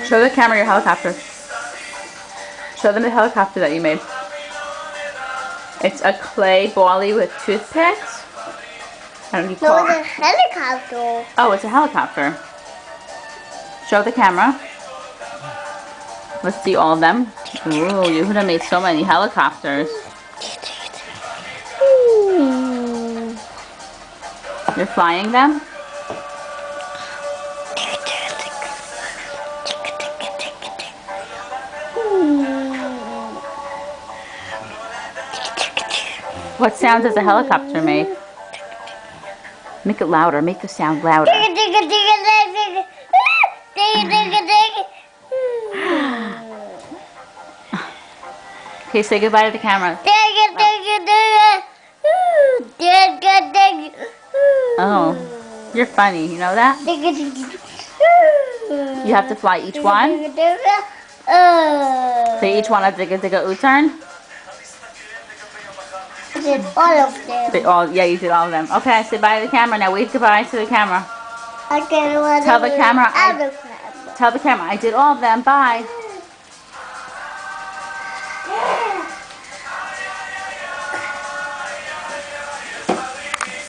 Show the camera your helicopter. Show them the helicopter that you made. It's a clay bally with toothpicks. I don't know if you call No, it's a helicopter. Oh, it's a helicopter. Show the camera. Let's see all of them. Ooh, Yehuda made so many helicopters. You're flying them? What sound does a helicopter make? Make it louder. Make the sound louder. Okay, say goodbye to the camera. Oh, you're funny. You know that? You have to fly each one? Say each one a digga digga U-turn? I did all of them. Yeah, you did all of them. Okay, say bye to the camera. Now wave goodbye to the camera. I can Tell the camera. I Tell the camera I did all of them. Bye.